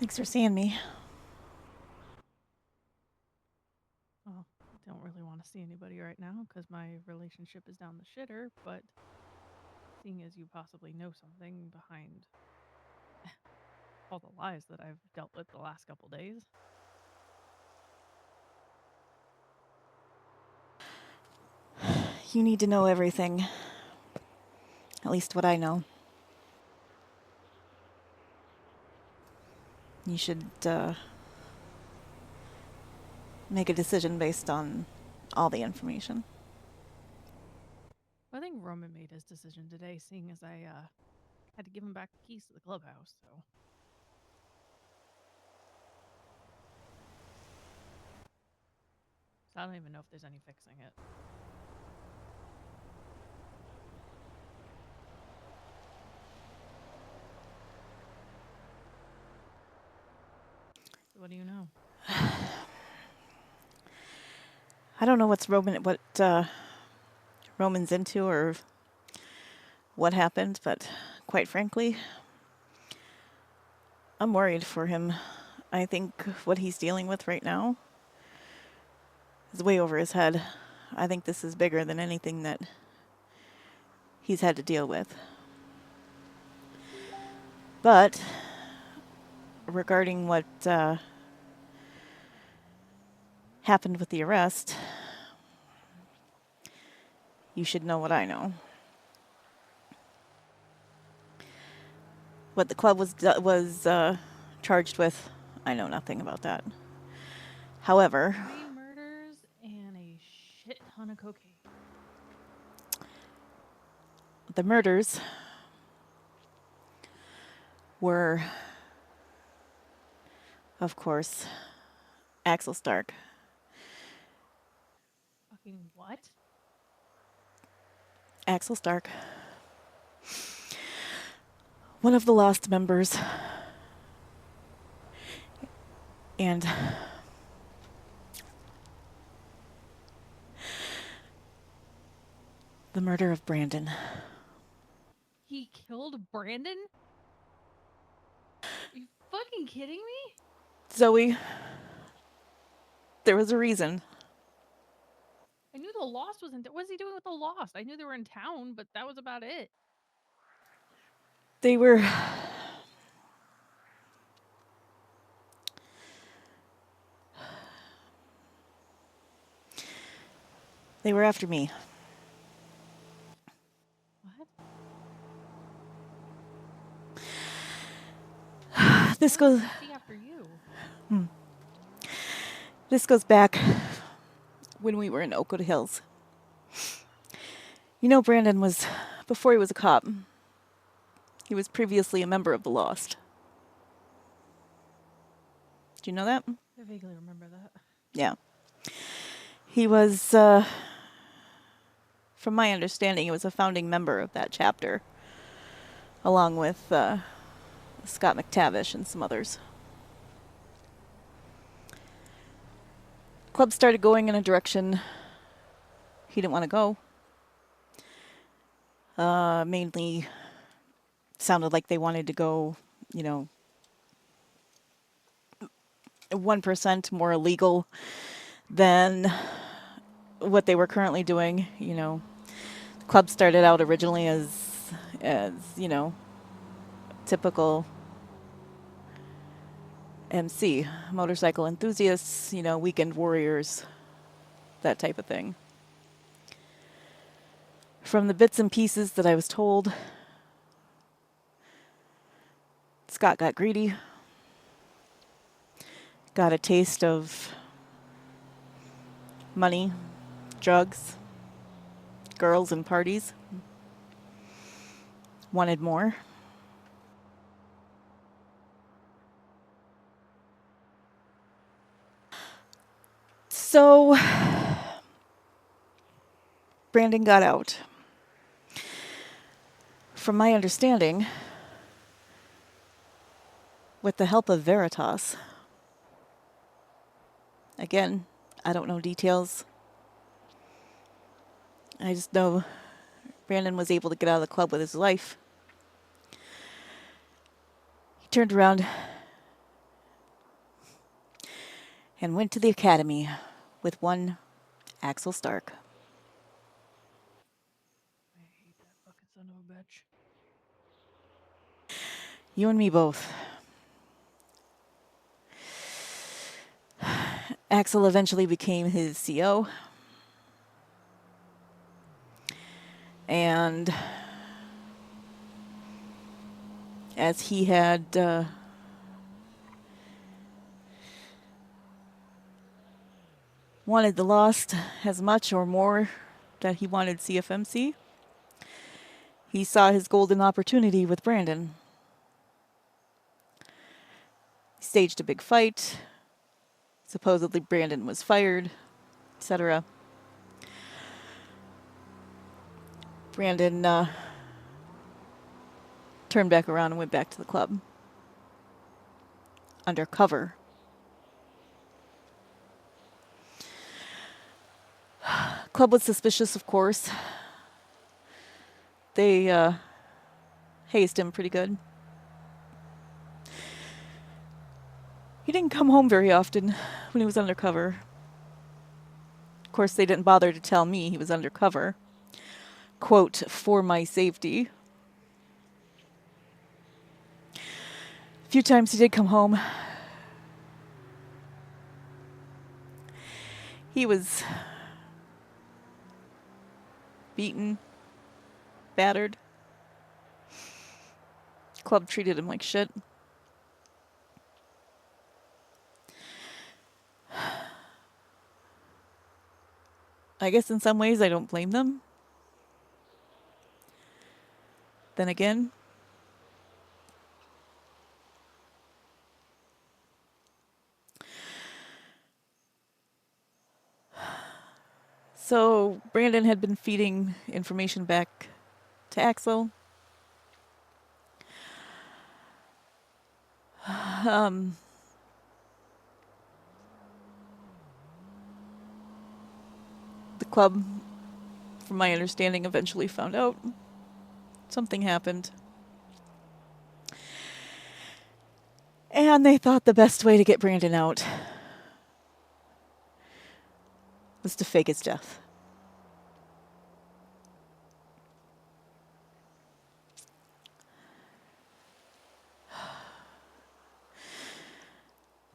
Thanks for seeing me. Well, I don't really want to see anybody right now because my relationship is down the shitter, but seeing as you possibly know something behind all the lies that I've dealt with the last couple days. You need to know everything. At least what I know. You should make a decision based on all the information. I think Roman made his decision today, seeing as I had to give him back the keys to the clubhouse. So I don't even know if there's any fixing it. So what do you know? I don't know what Roman's into or what happened, but quite frankly, I'm worried for him. I think what he's dealing with right now is way over his head. I think this is bigger than anything that he's had to deal with. But regarding what happened with the arrest, you should know what I know. What the club was charged with, I know nothing about that. However, 3 murders and a shit ton of cocaine. the murders were, of course, Axel Stark. Fucking what? Axel Stark, one of the Lost members, and the murder of Brandon. He killed Brandon? Are you fucking kidding me? Zoey, there was a reason. I knew the Lost was in. What was he doing with the Lost? I knew they were in town, but that was about it. They were. They were after me. What? This How did goes. they be after you? This goes back when we were in Oakwood Hills. You know, Brandon was, before he was a cop, he was previously a member of the Lost. Do you know that? I vaguely remember that. Yeah. He was, from my understanding, he was a founding member of that chapter, along with Scott McTavish and some others. Club started going in a direction he didn't want to go. Mainly sounded like they wanted to go, you know, 1% more illegal than what they were currently doing. You know, the club started out originally as you know, typical MC, motorcycle enthusiasts, you know, weekend warriors, that type of thing. From the bits and pieces that I was told, Scott got greedy, got a taste of money, drugs, girls, and parties, wanted more. So Brandon got out. From my understanding, with the help of Veritas. Again, I don't know details. I just know Brandon was able to get out of the club with his life. He turned around and went to the academy with one Axel Stark. I hate that fucking son of a bitch. You and me both. Axel eventually became his CO. And as he had wanted the Lost as much or more that he wanted CFMC, he saw his golden opportunity with Brandon. He staged a big fight. Supposedly Brandon was fired, etc. Brandon turned back around and went back to the club. Undercover. Club was suspicious, of course. They hazed him pretty good. He didn't come home very often when he was undercover. Of course, they didn't bother to tell me he was undercover. Quote, for my safety. A few times he did come home. He was beaten, battered. Club treated him like shit. I guess in some ways I don't blame them. Then again, so Brandon had been feeding information back to Axel. The club, from my understanding, eventually found out something happened. And they thought the best way to get Brandon out was to fake his death.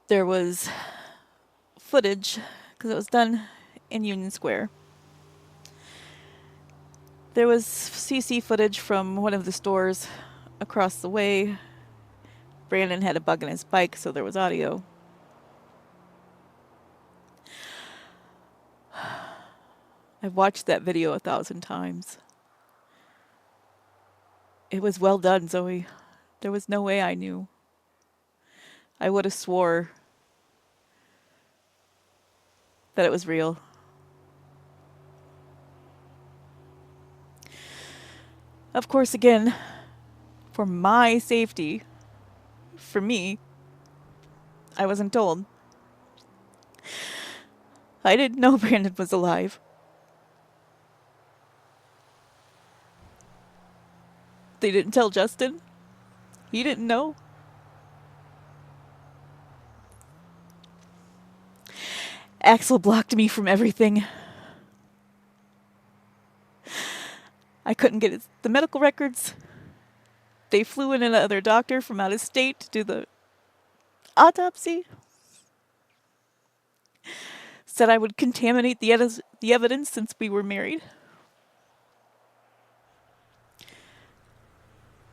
There was footage, because it was done in Union Square. There was CC footage from one of the stores across the way. Brandon had a bug in his bike, so there was audio. I've watched that video 1,000 times. It was well done, Zoey. There was no way I knew. I would have swore that it was real. Of course, again, for my safety, for me, I wasn't told. I didn't know Brandon was alive. They didn't tell Justin. He didn't know. Axel blocked me from everything. I couldn't get the medical records. They flew in another doctor from out of state to do the autopsy. Said I would contaminate the evidence since we were married.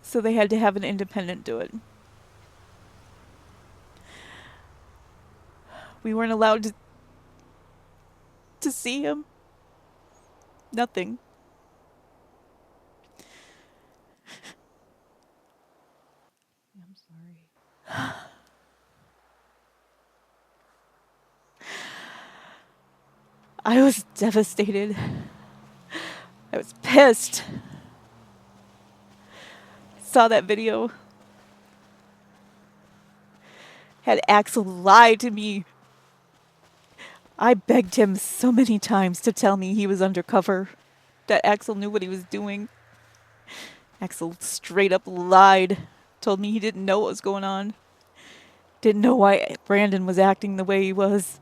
So they had to have an independent do it. We weren't allowed to see him. Nothing. I'm sorry. I was devastated. I was pissed. Saw that video. Had Axel lie to me. I begged him so many times to tell me he was undercover, that Axel knew what he was doing. Axel straight up lied, told me he didn't know what was going on, didn't know why Brandon was acting the way he was.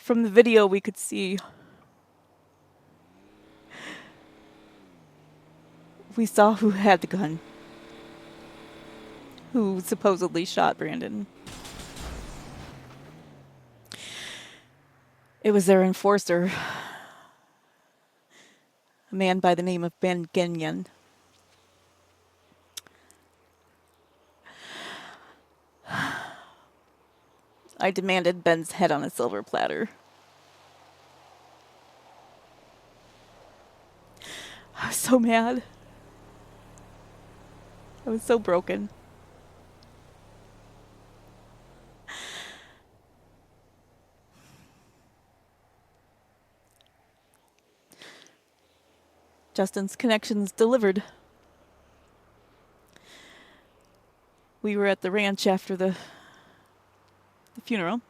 From the video, we could see. We saw who had the gun. Who supposedly shot Brandon. It was their enforcer, a man by the name of Ben Genyon. I demanded Ben's head on a silver platter. I was so mad. I was so broken. Justin's connections delivered. We were at the ranch after the funeral.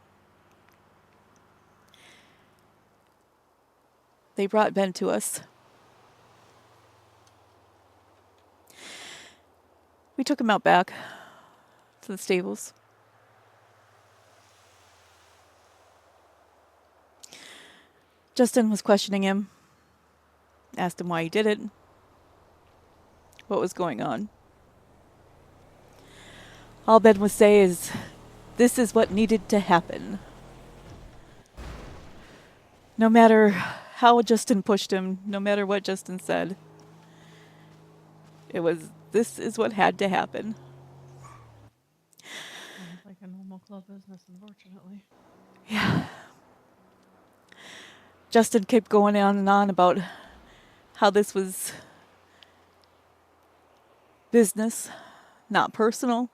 They brought Ben to us. We took him out back to the stables. Justin was questioning him. Asked him why he did it. What was going on. All Ben would say is, this is what needed to happen. No matter how Justin pushed him, no matter what Justin said, it was, this is what had to happen. Sounds like a normal club business, unfortunately. Yeah. Justin kept going on and on about how this was business, not personal.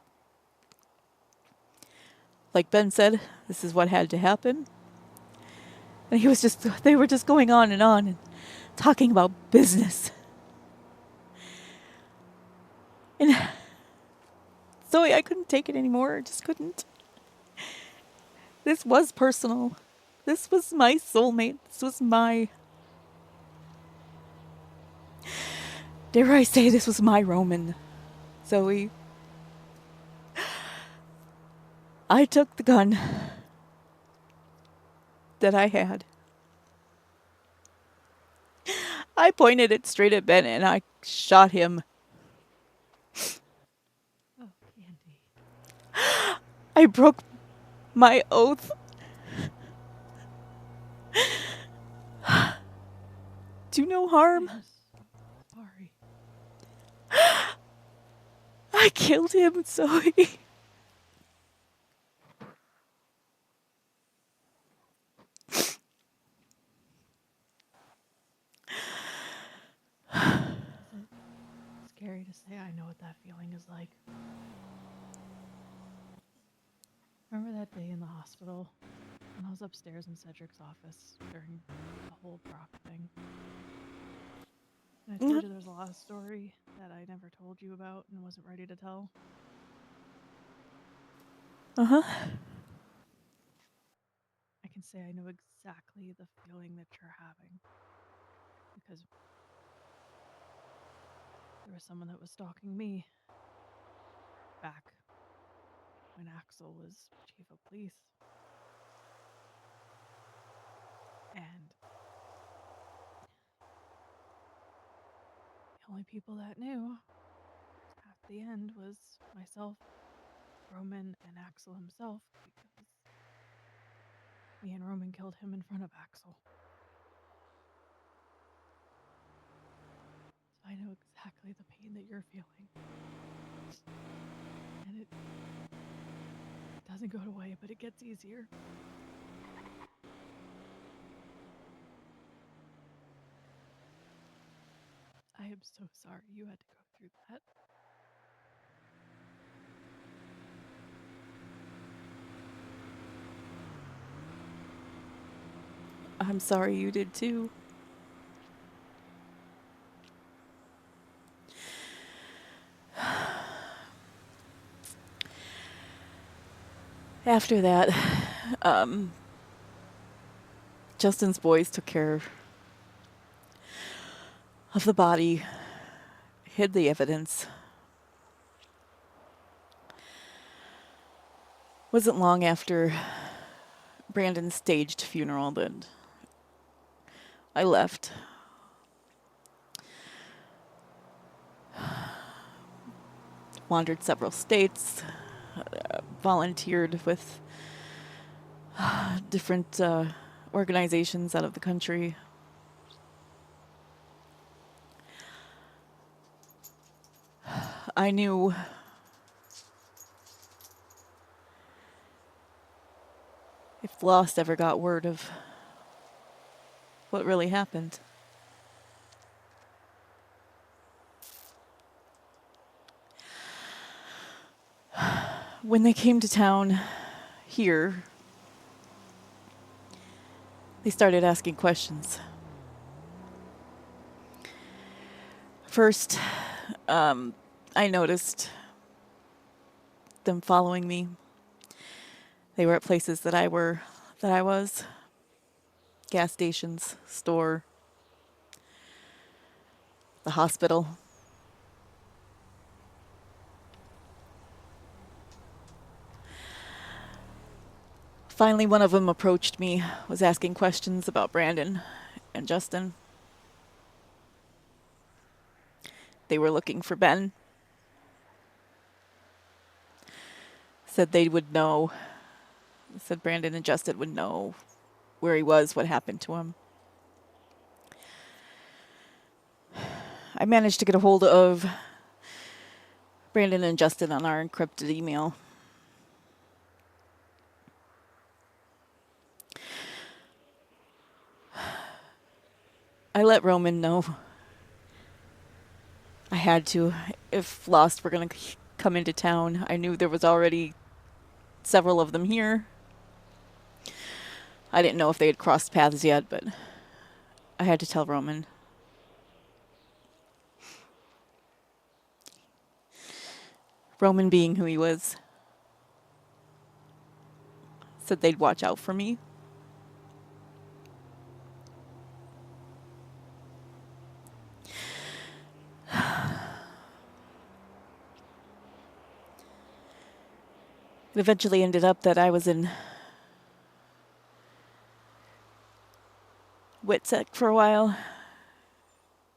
Like Ben said, this is what had to happen. And they were just going on and talking about business. And Zoey, I couldn't take it anymore. I just couldn't. This was personal. This was my soulmate. This was my... Dare I say this was my Roman. Zoey. I took the gun that I had. I pointed it straight at Ben and I shot him. Oh, Kandi. I broke my oath. Do no harm. I'm sorry. I killed him, Zoey. It's scary to say I know what that feeling is like. Remember that day in the hospital when I was upstairs in Cedric's office during the whole Brock thing? And I told you there was a lot of story that I never told you about and wasn't ready to tell. Uh-huh. I can say I know exactly the feeling that you're having. Because there was someone that was stalking me back when Axel was chief of police. And the only people that knew at the end was myself, Roman, and Axel himself, because me and Roman killed him in front of Axel. So I know exactly the pain that you're feeling. And it doesn't go away, but it gets easier. I am so sorry you had to go through that. I'm sorry you did too. After that, Justin's boys took care of the body, hid the evidence. Wasn't long after Brandon's staged funeral that I left. Wandered several states, volunteered with different organizations out of the country. I knew if Lost ever got word of what really happened, when they came to town here, they started asking questions. First, I noticed them following me. They were at places that I was, gas stations, store, the hospital. Finally, one of them approached me, was asking questions about Brandon and Justin. They were looking for Ben. Said they would know. Said Brandon and Justin would know where he was, what happened to him. I managed to get a hold of Brandon and Justin on our encrypted email. I let Roman know I had to. If Lost were going to come into town, I knew there was already several of them here. I didn't know if they had crossed paths yet, but I had to tell Roman. Roman, being who he was, said they'd watch out for me. It eventually ended up that I was in Witsec for a while.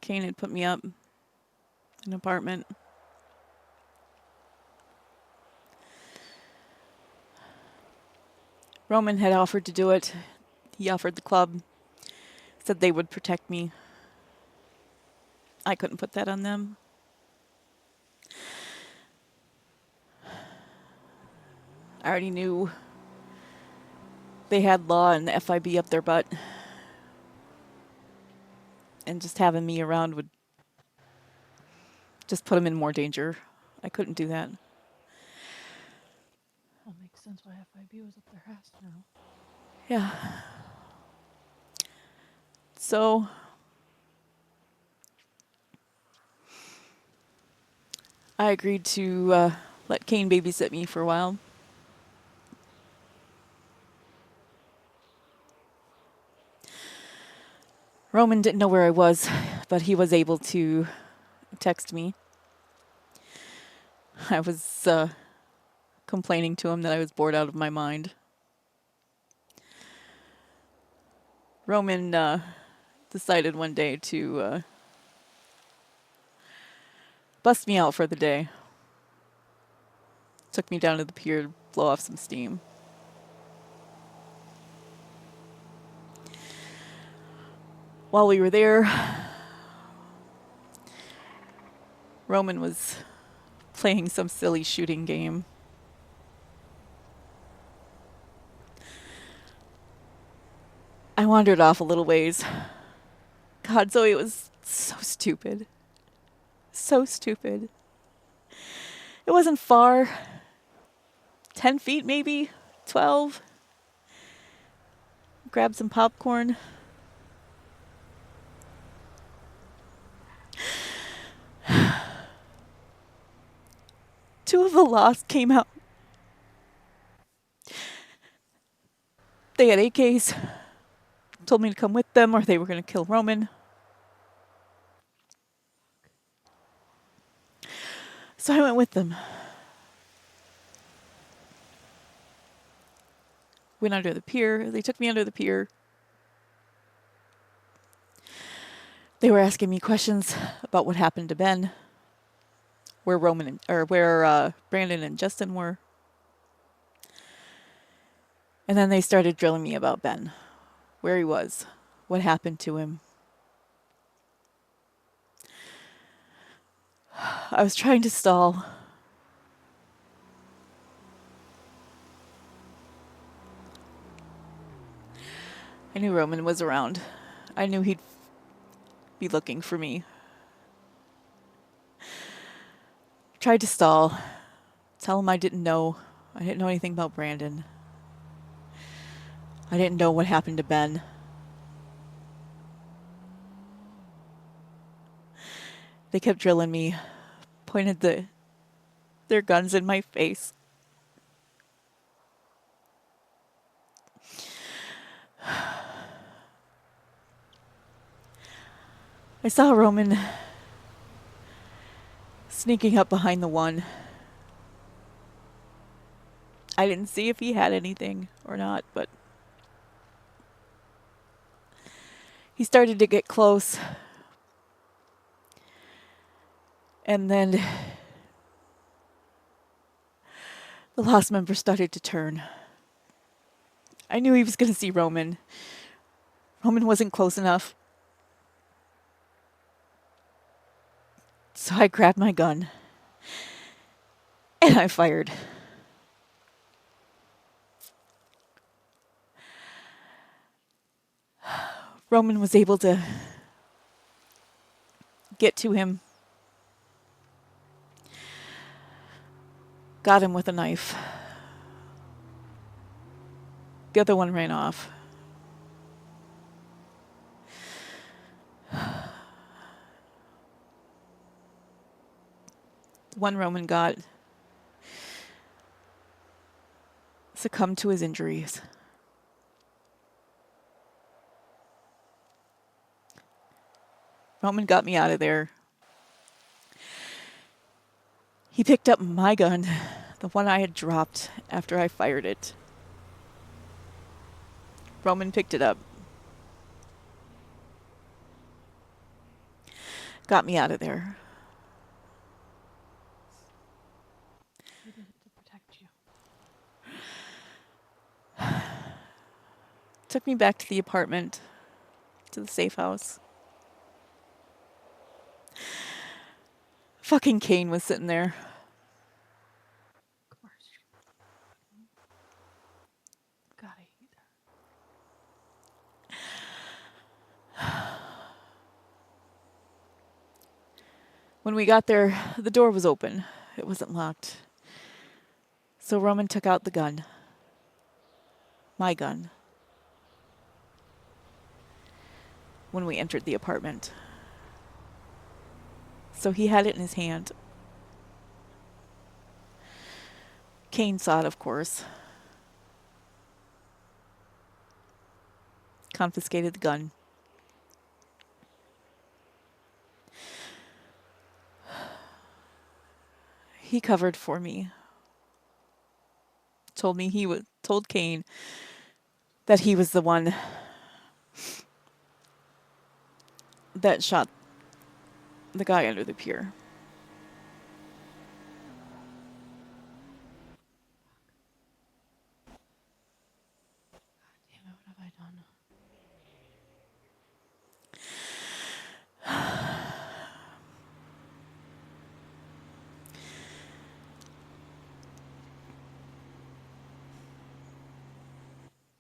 Kane had put me up in an apartment. Roman had offered to do it. He offered the club. Said they would protect me. I couldn't put that on them. I already knew they had law and the FIB up their butt. And just having me around would just put them in more danger. I couldn't do that. Well, makes sense why FIB was up their ass now. Yeah. So I agreed to let Kane babysit me for a while. Roman didn't know where I was, but he was able to text me. I was complaining to him that I was bored out of my mind. Roman decided one day to bust me out for the day. Took me down to the pier to blow off some steam. While we were there, Roman was playing some silly shooting game. I wandered off a little ways. God, Zoey, it was so stupid. So stupid. It wasn't far. 10 feet, maybe? 12? Grabbed some popcorn. Two of the Lost came out. They had AKs. Told me to come with them or they were going to kill Roman. So I went with them. Went under the pier. They took me under the pier. They were asking me questions about what happened to Ben, where Brandon and Justin were. And then they started drilling me about Ben, where he was, what happened to him. I was trying to stall. I knew Roman was around. I knew he'd be looking for me. Tried to stall. Tell him I didn't know. I didn't know anything about Brandon. I didn't know what happened to Ben. They kept drilling me, pointed their guns in my face. I saw Roman sneaking up behind the one. I didn't see if he had anything or not, but he started to get close. And then the last member started to turn. I knew he was going to see Roman. Roman wasn't close enough. So I grabbed my gun and I fired. Roman was able to get to him. Got him with a knife. The other one ran off. The one Roman got succumbed to his injuries. Roman got me out of there. He picked up my gun, the one I had dropped after I fired it. Roman picked it up. Got me out of there. He did it to protect you. Took me back to the apartment, to the safe house. Fucking Kane was sitting there. Of course. God, I hate her. When we got there, the door was open. It wasn't locked. So Roman took out the gun. My gun. When we entered the apartment. So he had it in his hand. Kane saw it, of course. Confiscated the gun. He covered for me. Told Kane that he was the one that shot the guy under the pier. Damn it, what have I done?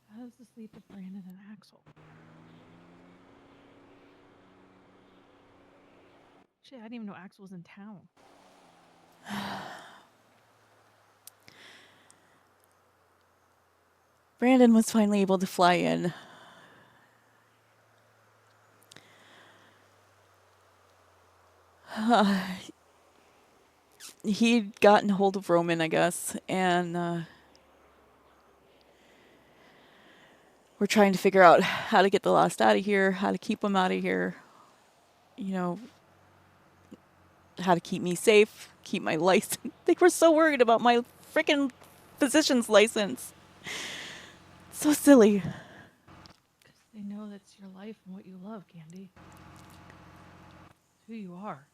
How does this lead to Brandon and Axel? Shit, I didn't even know Axel was in town. Brandon was finally able to fly in. He'd gotten hold of Roman, I guess, and we're trying to figure out how to get the Lost out of here, how to keep him out of here, you know, how to keep me safe, keep my license. They were so worried about my freaking physician's license. So silly. Because they know that's your life and what you love, Kandi. It's who you are.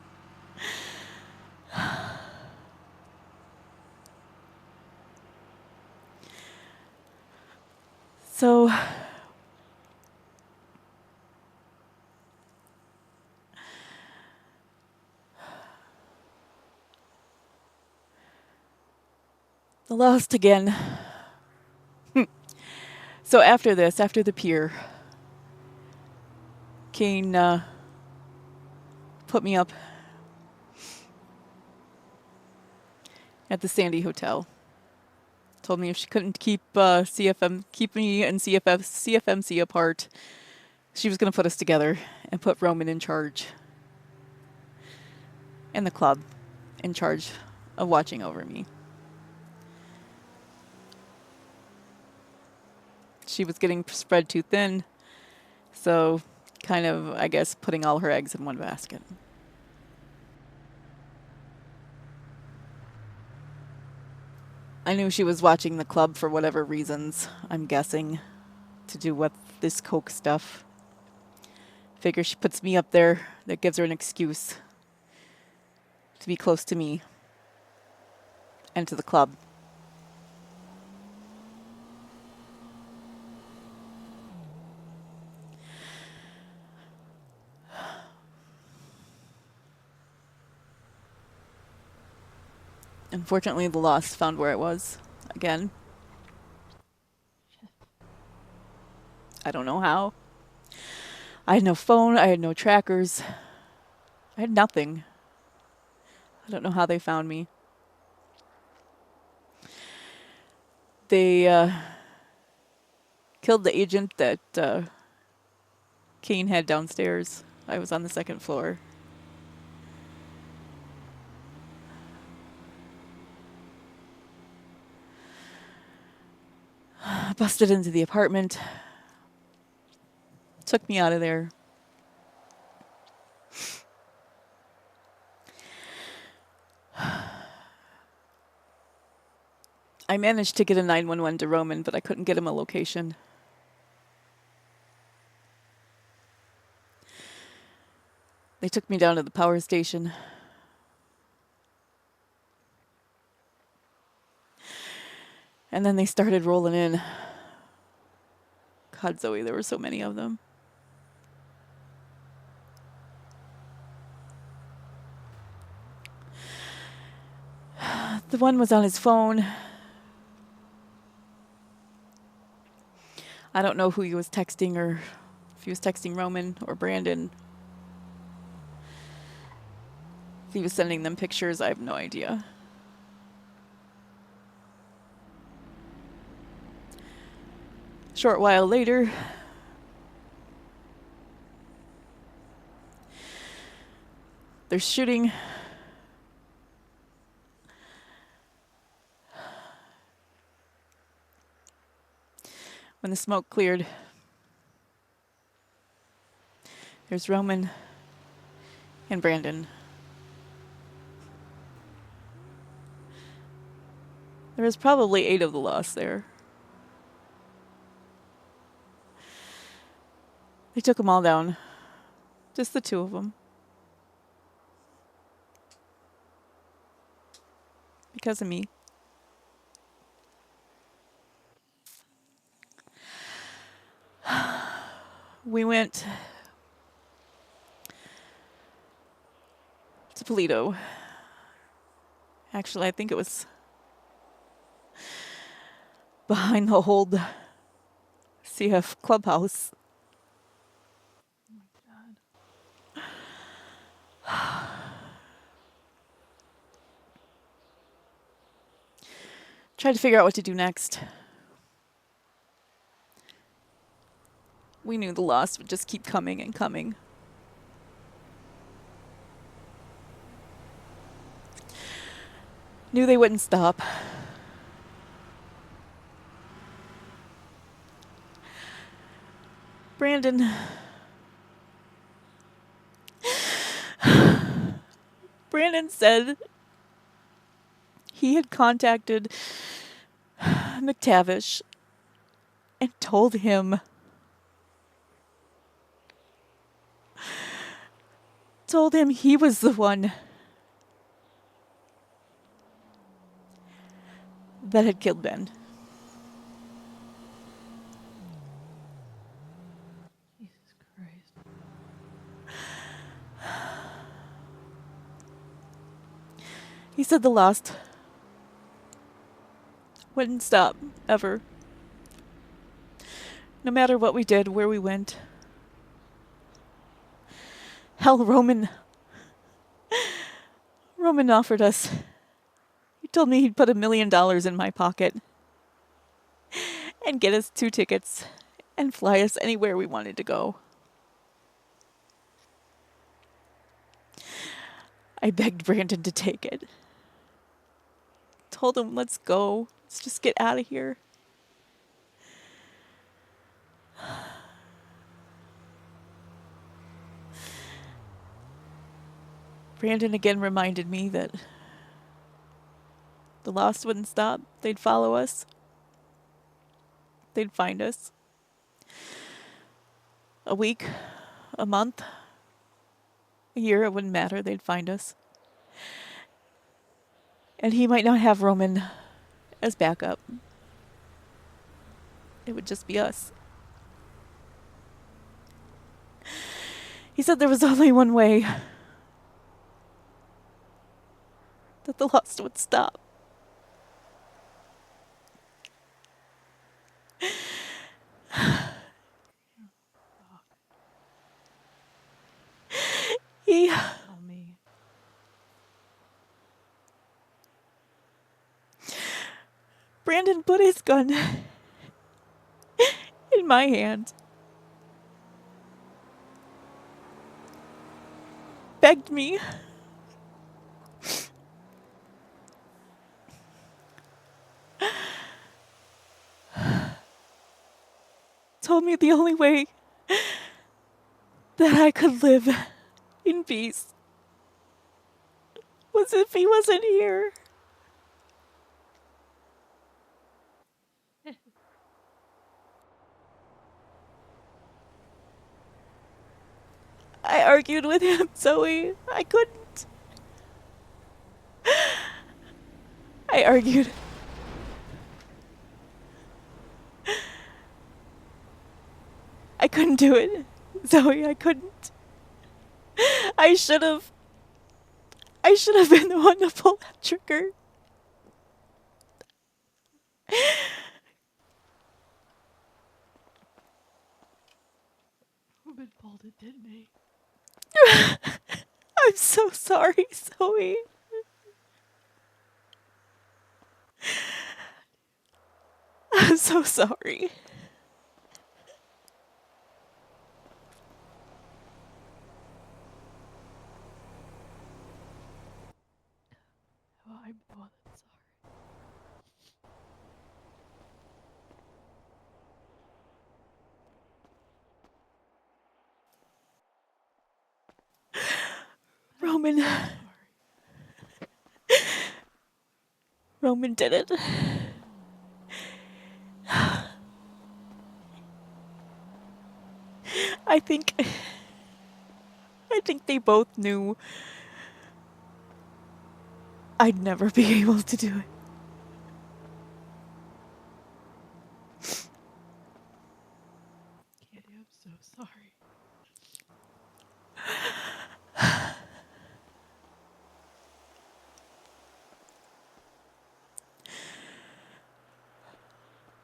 So the lost again. So after this, after the pier, Kane put me up at the Sandy Hotel. Told me if she couldn't keep me and CFMC apart, she was going to put us together and put Roman in charge and the club in charge of watching over me. She was getting spread too thin, so kind of, I guess, putting all her eggs in one basket. I knew she was watching the club for whatever reasons, I'm guessing, to do with this coke stuff. Figure she puts me up there, that gives her an excuse to be close to me and to the club. Unfortunately, the Lost found where it was again. I don't know how. I had no phone, I had no trackers, I had nothing. I don't know how they found me. They killed the agent that Kane had downstairs. I was on the second floor. I busted into the apartment, took me out of there. I managed to get a 911 to Roman, but I couldn't get him a location. They took me down to the power station. And then they started rolling in. God, Zoey, there were so many of them. The one was on his phone. I don't know who he was texting or if he was texting Roman or Brandon. If he was sending them pictures, I have no idea. Short while later, they're shooting. When the smoke cleared, there's Roman and Brandon. There was probably 8 of the Lost there. They took them all down. Just the 2 of them. Because of me. We went to Polito. Actually, I think it was behind the old CF clubhouse. Oh my god. Tried to figure out what to do next. We knew the Lost would just keep coming and coming. Knew they wouldn't stop. Brandon. Brandon said he had contacted McTavish and told him he was the one that had killed Ben. Jesus Christ. He said the lost wouldn't stop, ever. No matter what we did, where we went. Hell, Roman offered us. He told me he'd put $1 million in my pocket and get us 2 tickets and fly us anywhere we wanted to go. I begged Brandon to take it. Told him, let's go. Let's just get out of here. Brandon again reminded me that the lost wouldn't stop. They'd follow us. They'd find us. A week, a month, a year, it wouldn't matter. They'd find us. And he might not have Roman as backup. It would just be us. He said there was only one way that the lost would stop. Fuck. He Tell me. Brandon put his gun in my hand. Begged me. Told me the only way that I could live in peace was if he wasn't here. I argued with him, Zoey. I couldn't. I argued. I couldn't do it. Zoey, I couldn't. I should have. I should have been the one to pull that trigger. Roman pulled it, didn't he? I'm so sorry, Zoey. I'm so sorry. Well, I'm the one that's sorry. Roman. I'm so sorry. Roman did it. I think they both knew I'd never be able to do it. Kandi, I'm so sorry.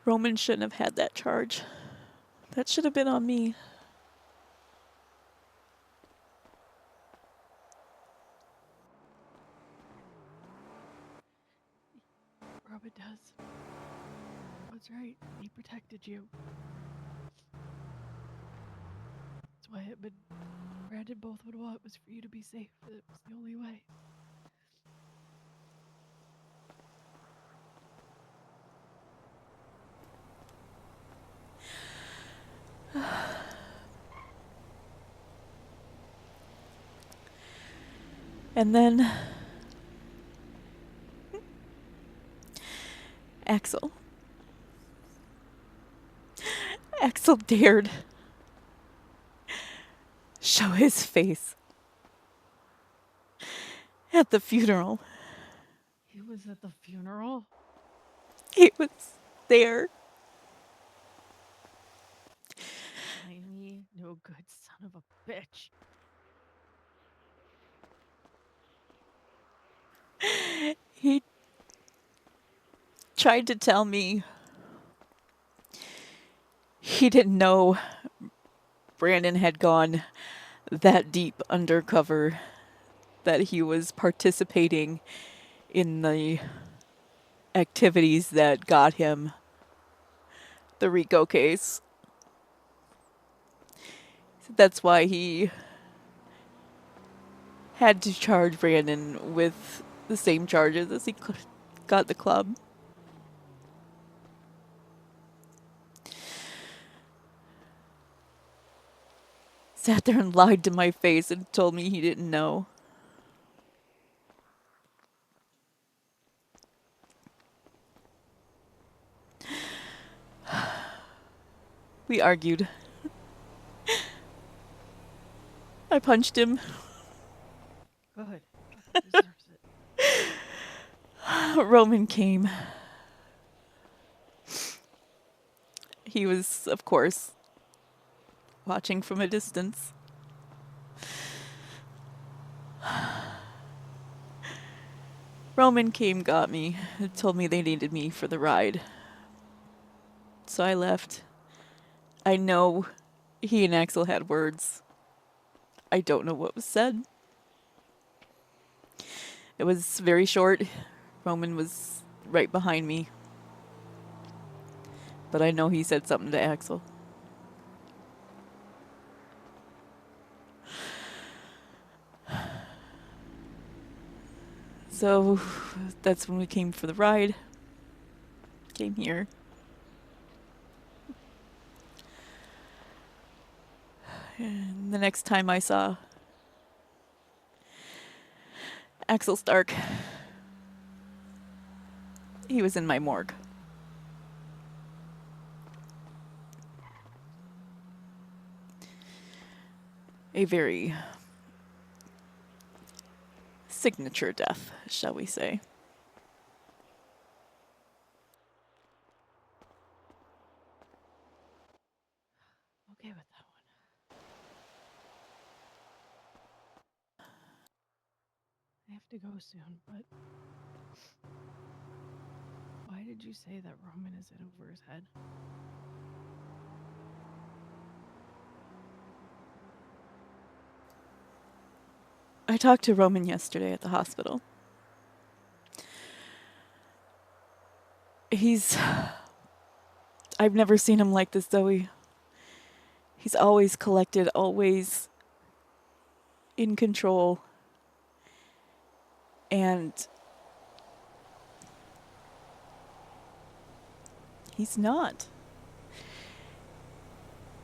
Roman shouldn't have had that charge. That should have been on me. Roman does. That's right. He protected you. That's why him and Brandon both would want was for you to be safe. It was the only way. And then Axel. Axel dared show his face at the funeral. He was at the funeral? He was there. Slimy, no good son of a bitch. He tried to tell me he didn't know Brandon had gone that deep undercover, that he was participating in the activities that got him the Rico case. That's why he had to charge Brandon with the same charges as he got the club. Sat there and lied to my face and told me he didn't know. We argued. I punched him. Good. He deserves it. Roman came. He was, of course, watching from a distance. Roman came, got me, told me they needed me for the ride. So I left. I know he and Axel had words. I don't know what was said. It was very short. Roman was right behind me. But I know he said something to Axel. So that's when we came for the ride. Came here. And the next time I saw Axel Stark, he was in my morgue. A very signature death, shall we say. Okay with that one. I have to go soon, but why did you say that Roman is in over his head? I talked to Roman yesterday at the hospital. I've never seen him like this, Zoey. He's always collected, always in control. And he's not.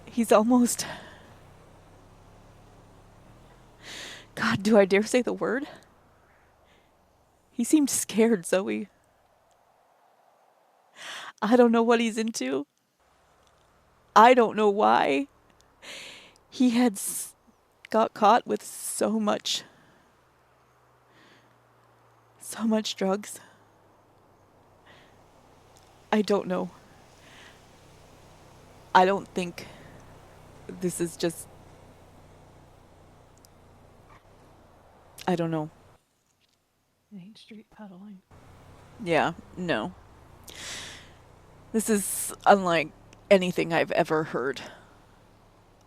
He's almost. God, do I dare say the word? He seemed scared, Zoey. I don't know what he's into. I don't know why. He had got caught with so much drugs. I don't know. I don't think this is just. I don't know. It ain't street peddling. Yeah, no. This is unlike anything I've ever heard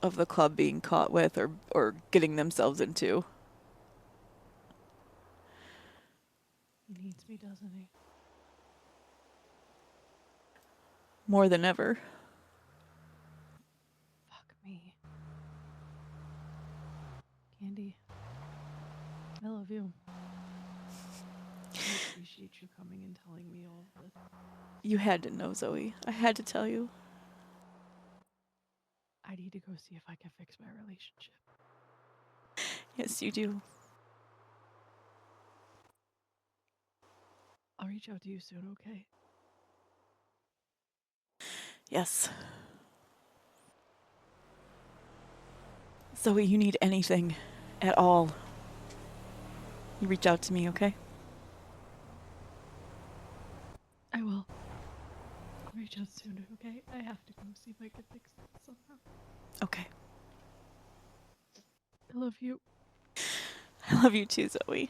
of the club being caught with or getting themselves into. He needs me, doesn't he? More than ever. Fuck me. Kandi, I love you. I appreciate you coming and telling me all of this. You had to know, Zoey. I had to tell you. I need to go see if I can fix my relationship. Yes, you do. I'll reach out to you soon, okay? Yes. Zoe, you need anything at all, you reach out to me, okay? I will. I'll reach out sooner, okay? I have to go see if I can fix this somehow. Okay. I love you. I love you too, Zoe.